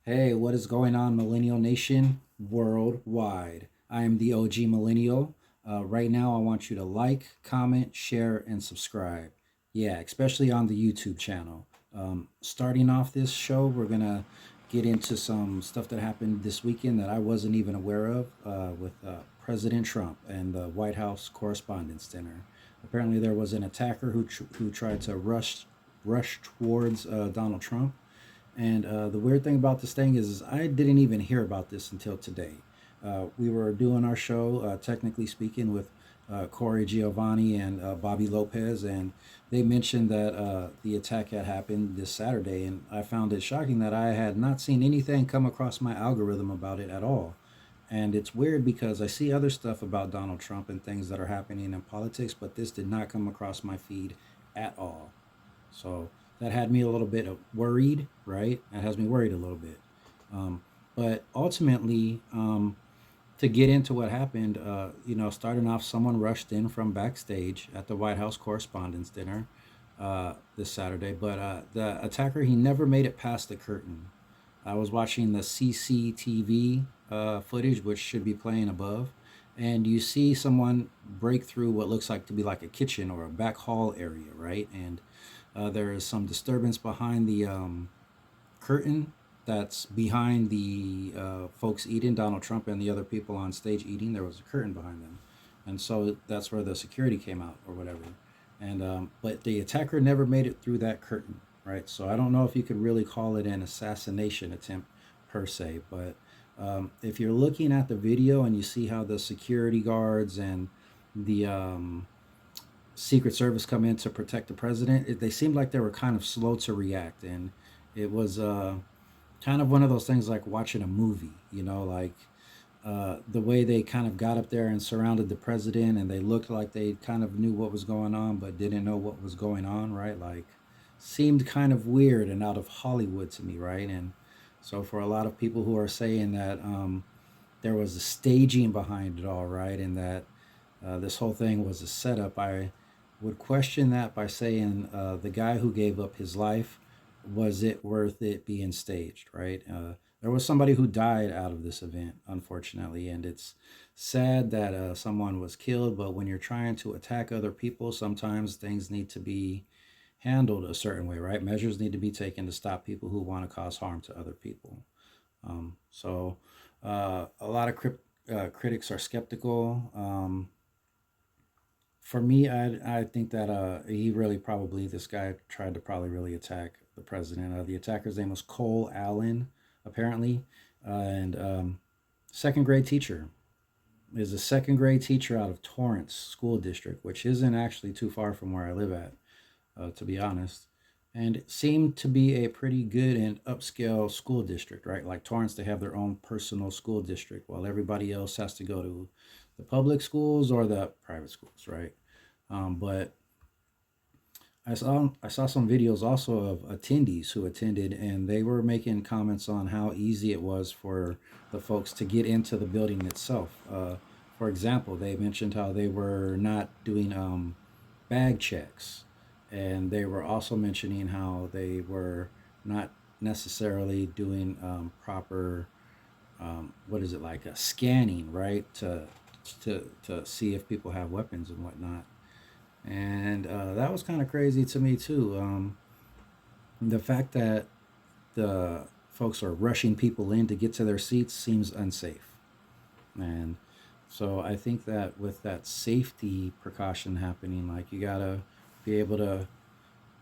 Hey, what is going on, Millennial Nation worldwide? I am the OG Millennial. Right now, I want you to like, comment, share, and subscribe. Yeah, especially on the YouTube channel. Starting off this show, we're going to get into some stuff that happened this weekend that I wasn't even aware of with President Trump and the White House Correspondents' Dinner. Apparently, there was an attacker who tried to rush towards Donald Trump, and the weird thing about this thing is I didn't even hear about this until today. We were doing our show, technically speaking, with Corey Giovanni and Bobby Lopez, and they mentioned that the attack had happened this Saturday, and I found it shocking that I had not seen anything come across my algorithm about it at all. And it's weird because I see other stuff about Donald Trump and things that are happening in politics, but this did not come across my feed at all. So that had me a little bit worried, right? That has me worried a little bit. Um, but ultimately, to get into what happened, starting off, someone rushed in from backstage at the White House Correspondents' Dinner this Saturday, but the attacker, he never made it past the curtain. I was watching the CCTV footage, which should be playing above, and you see someone break through what looks like to be like a kitchen or a back hall area, right? And there is some disturbance behind the curtain that's behind the folks eating, Donald Trump and the other people on stage eating. There was a curtain behind them. And so that's where the security came out or whatever. And but the attacker never made it through that curtain, right? So I don't know if you could really call it an assassination attempt per se, but if you're looking at the video and you see how the security guards and the Secret Service come in to protect the president, they seemed like they were kind of slow to react, and it was kind of one of those things like watching a movie, like the way they kind of got up there and surrounded the president, and they looked like they kind of knew what was going on, but didn't know what was going on, right? Like, seemed kind of weird and out of Hollywood to me, right? And so for a lot of people who are saying that there was a staging behind it all, right, and that this whole thing was a setup, I would question that by saying the guy who gave up his life, was it worth it being staged, right? There was somebody who died out of this event, unfortunately, and it's sad that someone was killed. But when you're trying to attack other people, sometimes things need to be handled a certain way, right? Measures need to be taken to stop people who want to cause harm to other people. So a lot of critics are skeptical. For me, I think that he really probably, this guy tried to probably really attack the president. The attacker's name was Cole Allen, apparently, and second grade teacher, is a second grade teacher out of Torrance School District, which isn't actually too far from where I live at, to be honest. And it seemed to be a pretty good and upscale school district, right? Like Torrance, they have their own personal school district, while everybody else has to go to the public schools or the private schools, right? But I saw some videos also of attendees who attended, and they were making comments on how easy it was for the folks to get into the building itself. For example, they mentioned how they were not doing bag checks, and they were also mentioning how they were not necessarily doing proper, what is it, like a scanning, right, to see if people have weapons and whatnot. And that was kind of crazy to me too. The fact that the folks are rushing people in to get to their seats seems unsafe. And so I think that with that safety precaution happening, like, you gotta be able to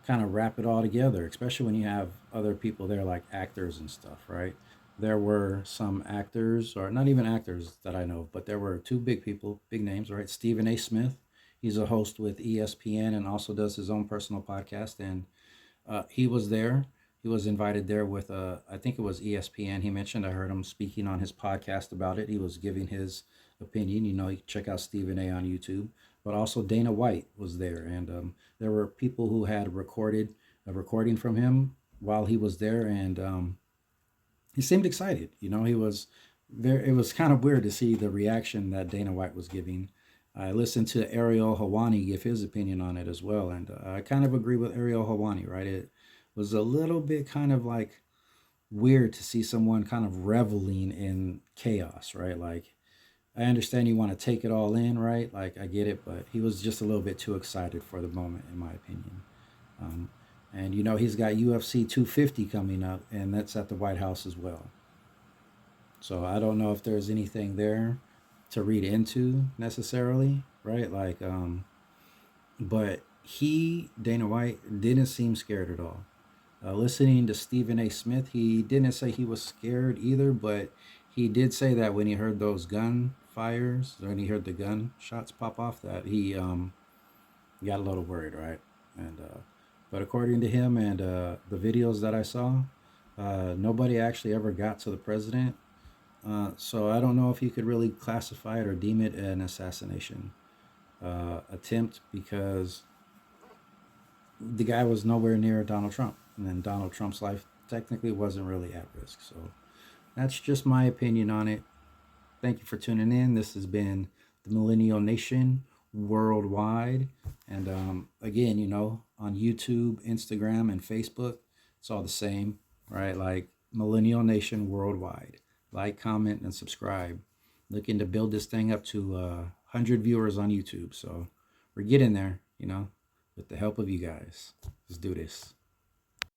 kind of wrap it all together, especially when you have other people there, like actors and stuff, right? There were some actors, or not even actors that I know, but there were two big people, big names, right? Stephen A. Smith, he's a host with ESPN and also does his own personal podcast, and he was there. He was invited there with, I think it was ESPN. He mentioned, I heard him speaking on his podcast about it. He was giving his opinion. You can check out Stephen A on YouTube. But also Dana White was there, and there were people who had recorded a recording from him while he was there, and he seemed excited. He was there. It was kind of weird to see the reaction that Dana White was giving. I listened to Ariel Hawani give his opinion on it as well, and I kind of agree with Ariel Hawani. Right, it was a little bit kind of like weird to see someone kind of reveling in chaos, right? Like, I understand you want to take it all in, right? Like, I get it, but he was just a little bit too excited for the moment, in my opinion. Um, and you know, he's got UFC 250 coming up, and that's at the White House as well. So I don't know if there's anything there to read into necessarily, right? Like, but Dana White, didn't seem scared at all. Listening to Stephen A. Smith, he didn't say he was scared either, but he did say that when he heard those gun fires, when he heard the gun shots pop off, that he got a little worried, right? And but according to him and the videos that I saw, nobody actually ever got to the president. So I don't know if you could really classify it or deem it an assassination attempt, because the guy was nowhere near Donald Trump, and then Donald Trump's life technically wasn't really at risk. So that's just my opinion on it. Thank you for tuning in. This has been the Millennial Nation worldwide. And again, you know, on YouTube, Instagram, and Facebook, it's all the same, right? Like Millennial Nation worldwide. Like, comment, and subscribe. Looking to build this thing up to 100 viewers on YouTube. So we're getting there, you know, with the help of you guys. Let's do this.